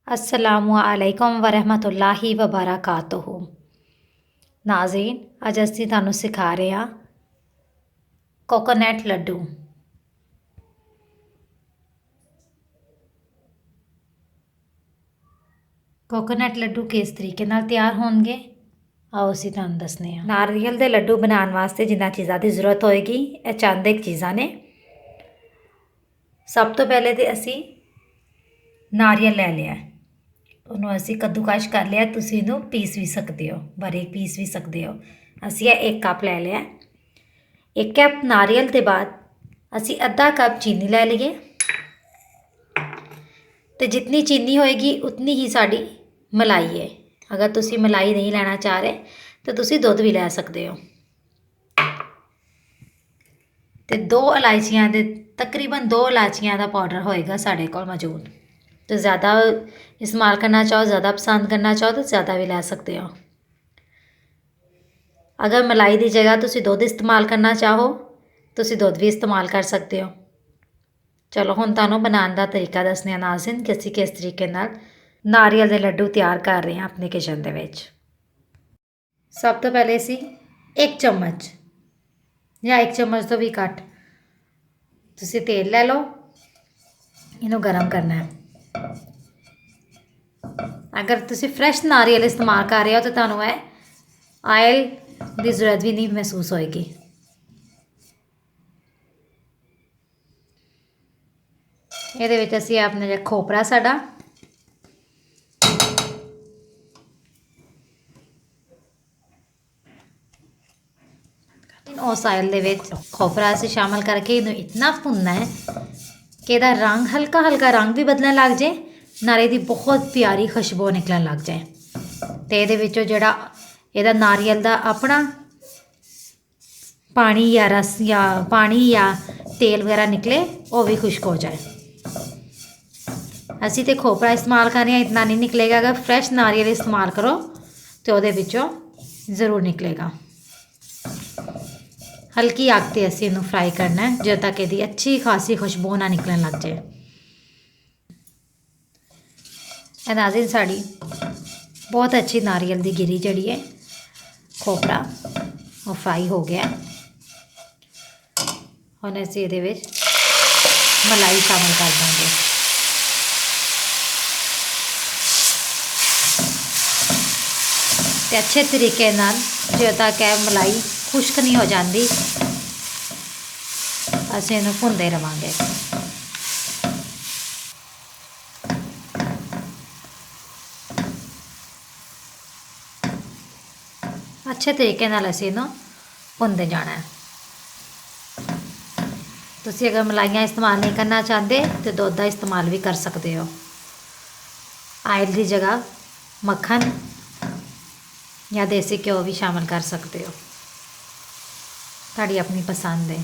अस्सलामुअलैकुम वरहमतुल्लाहि वबरकातुहू। नाज़रीन, अज असीं तुहानूं सिखा रहे हैं कोकोनट लड्डू। कोकोनट लड्डू किस तरीके नाल तैयार होणगे आओ असीं तुहानूं दसने हैं। नारियल दे लड्डू बनाउण वास्ते जिन्हां चीज़ां की जरूरत होएगी ये चंद एक चीज़ां ने। सब तो पहले तो असीं नारियल ले लिया, ਉਹਨੂੰ ਅਸੀਂ ਕੱਦੂਕਸ਼ ਕਰ ਲਿਆ। ਤੁਸੀਂ ਇਹਨੂੰ ਪੀਸ ਵੀ ਸਕਦੇ ਹੋ, ਬਾਰੀਕ ਪੀਸ ਵੀ ਸਕਦੇ ਹੋ। ਅਸੀਂ ਇਹ 1 ਕੱਪ ਲੈ ਲਿਆ। 1 ਕੱਪ ਨਾਰੀਅਲ ਦੇ ਬਾਅਦ ਅਸੀਂ ਅੱਧਾ ਕੱਪ ਚੀਨੀ ਲੈ ਲਈਏ ਤੇ ਜਿੰਨੀ ਚੀਨੀ ਹੋਏਗੀ ਉਤਨੀ ਹੀ ਸਾਡੀ ਮਲਾਈ ਹੈ। ਅਗਰ ਤੁਸੀਂ ਮਲਾਈ ਨਹੀਂ ਲੈਣਾ ਚਾਹ ਰਹੇ ਤਾਂ ਤੁਸੀਂ ਦੁੱਧ ਵੀ ਲੈ ਸਕਦੇ ਹੋ। ਤੇ 2 ਇਲਾਇਚੀਆਂ ਦੇ ਤਕਰੀਬਨ 2 ਇਲਾਇਚੀਆਂ ਦਾ ਪਾਊਡਰ ਹੋਏਗਾ ਸਾਡੇ ਕੋਲ ਮੌਜੂਦ। तो ज़्यादा इस्तेमाल करना चाहो, ज़्यादा पसंद करना चाहो तो ज़्यादा भी लै सकते हो। अगर मलाई की जगह तुसी दुध इस्तेमाल करना चाहो तुसी दुध भी इस्तेमाल कर सकते हो। चलो हुण तुहानूं बनाने का तरीका दसने नाज़रीन कि असीं किस तरीके नाल नारियल के लड्डू तैयार कर रहे हैं अपने किचन दे विच। सब तो पहले असीं 1 चम्मच या 1 चम्मच तो भी घट तुसी तेल लै लो, इनू गर्म करना है। अगर तुसी फ्रैश नारियल इस्तेमाल कर रहे हो तो तुहानूं आयल की जरूरत भी नहीं महसूस होएगी। ਇਹਦੇ ਵਿੱਚ ਅਸੀਂ ਆਪਣਾ ਜਿਹੜਾ ਖੋਪਰਾ ਸਾਡਾ ਉਸ ਆਇਲ ਦੇ ਵਿੱਚ ਖੋਪਰਾ ਅਸੀਂ ਸ਼ਾਮਲ ਕਰਕੇ ਇਹਨੂੰ ਇਤਨਾ ਭੁੰਨਣਾ ਹੈ ਕਿ ਇਹਦਾ ਰੰਗ ਹਲਕਾ ਹਲਕਾ ਰੰਗ ਵੀ ਬਦਲਣ ਲੱਗ ਜਾਏ, ਨਾਲੇ ਦੀ ਬਹੁਤ ਪਿਆਰੀ ਖੁਸ਼ਬੂ ਨਿਕਲਣ ਲੱਗ ਜਾਏ ਤੇ ਇਹਦੇ ਵਿੱਚੋਂ ਜਿਹੜਾ ਇਹਦਾ ਨਾਰੀਅਲ ਦਾ ਆਪਣਾ ਪਾਣੀ ਜਾਂ ਰਸ ਜਾਂ ਪਾਣੀ ਜਾਂ ਤੇਲ ਵਗੈਰਾ ਨਿਕਲੇ ਉਹ ਵੀ ਖੁਸ਼ਕ ਹੋ ਜਾਏ। ਅਸੀਂ ਤੇ ਖੋਪਰਾ ਇਸਤੇਮਾਲ ਕਰ ਰਹੇ ਹਾਂ, ਇਤਨਾ ਨਹੀਂ ਨਿਕਲੇਗਾ। ਅਗਰ ਫਰੈਸ਼ ਨਾਰੀਅਲ ਇਸਤੇਮਾਲ ਕਰੋ ਤੇ ਉਹਦੇ ਵਿੱਚੋਂ ਜ਼ਰੂਰ ਨਿਕਲੇਗਾ। हल्की आग ते असीं इनू फ्राई करना है जब तक इसकी अच्छी खासी खुशबू ना निकलन लग जाए। नाज़रीन साड़ी बहुत अच्छी नारियल की गिरी जड़ी है खोपरा वो फ्राई हो गया। हुण असीं इहदे विच मलाई शामिल कर देंगे। ते अच्छे तरीके नाल जब तक मलाई खुश्क नहीं हो जाती असीं इहनूं भुनदे रहांगे। अच्छे तरीके नाल असीं इहनूं भुनदे जाना है। तुसीं अगर मलाइयां इस्तेमाल नहीं करना चाहते तो दुध का इस्तेमाल भी कर सकते हो। आयल की जगह मक्खन या देसी घ्यो भी शामिल कर सकते हो, ਤੁਹਾਡੀ अपनी पसंद है।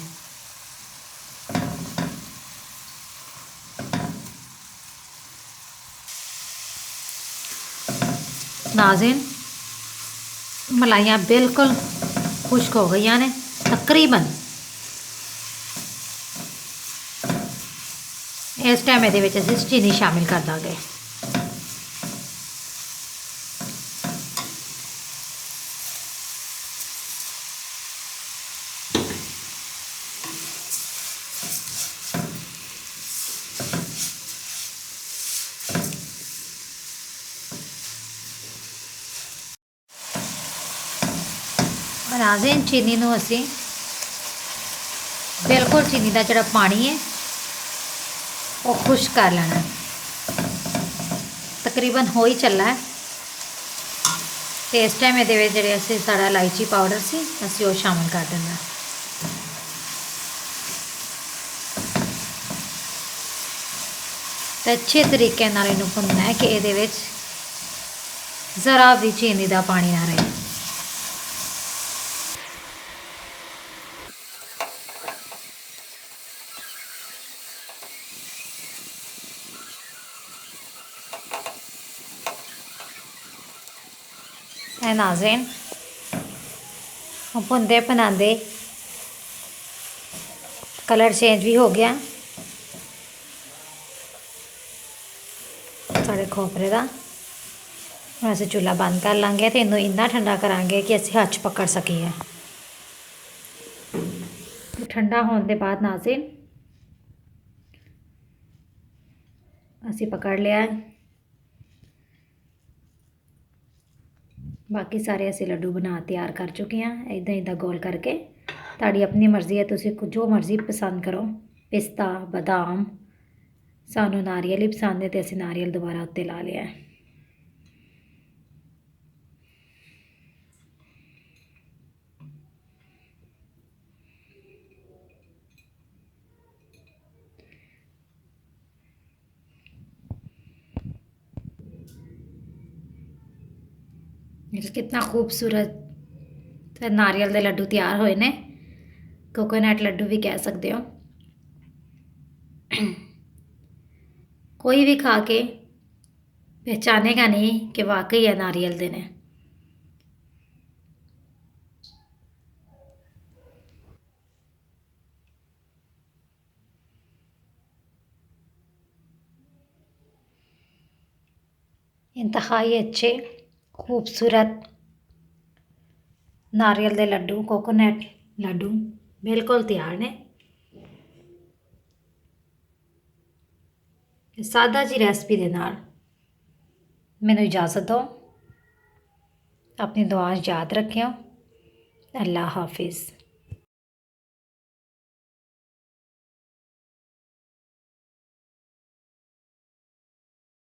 नाज़रीन मलाइयाँ बिल्कुल खुश्क हो गई ने तकरीबन। इस टाइम ये चीनी शामिल कर देंगे। नाज़रीन चीनी नूं असीं बिल्कुल चीनी का जिहड़ा पानी है वो खुश्क कर लेना। तकरीबन हो ही चला है तो इस टाइम ये जिहड़े असीं साड़ा इलायची पाउडर सी असीं वो शामिल कर देना। तो अच्छे तरीके नाल इहनूं भुनना है कि इहदे विच ज़रा भी चीनी का पानी ना रहे। नाज़रीन भुनते बनाते कलर चेंज भी हो गया। ਸਾਡੇ ਖੋਪਰੇ ਦਾ। ਹੁਣ ਅਸੀਂ ਚੁੱਲ੍ਹਾ ਬੰਦ ਕਰ ਲਾਂਗੇ ਅਤੇ ਇਹਨੂੰ ਇੰਨਾ ਠੰਡਾ ਕਰਾਂਗੇ ਕਿ ਅਸੀਂ ਹੱਥ 'ਚ ਪਕੜ ਸਕੀਏ। ਠੰਡਾ ਹੋਣ ਦੇ ਬਾਅਦ ਨਾਜ਼ਰੀਨ ਅਸੀਂ ਪਕੜ ਲਿਆ। ਬਾਕੀ ਸਾਰੇ ਅਸੀਂ ਲੱਡੂ ਬਣਾ ਤਿਆਰ ਕਰ ਚੁੱਕੇ ਹਾਂ। ਇੱਦਾਂ ਗੋਲ ਕਰਕੇ ਤੁਹਾਡੀ ਆਪਣੀ ਮਰਜ਼ੀ ਹੈ, ਤੁਸੀਂ ਜੋ ਮਰਜ਼ੀ ਪਸੰਦ ਕਰੋ। ਪਿਸਤਾ, ਬਦਾਮ, ਸਾਨੂੰ ਨਾਰੀਅਲ ਹੀ ਪਸੰਦ ਹੈ ਅਤੇ ਅਸੀਂ ਨਾਰੀਅਲ ਦੁਬਾਰਾ ਉੱਤੇ ਲਾ ਲਿਆ। कितना खूबसूरत नारियल के लड्डू तैयार होए ने। कोकोनट लड्डू भी कह सकते हो। कोई भी खा के पहचानेगा नहीं कि वाकई है नारियल दे ने। इंतहाई अच्छे खूबसूरत नारियल के लड्डू, कोकोनट लड्डू बिल्कुल तैयार ने। सादा जी रेसिपी दे नाल मैनू इजाज़त दो। अपनी दुआ याद रखियो। अल्लाह हाफिज़।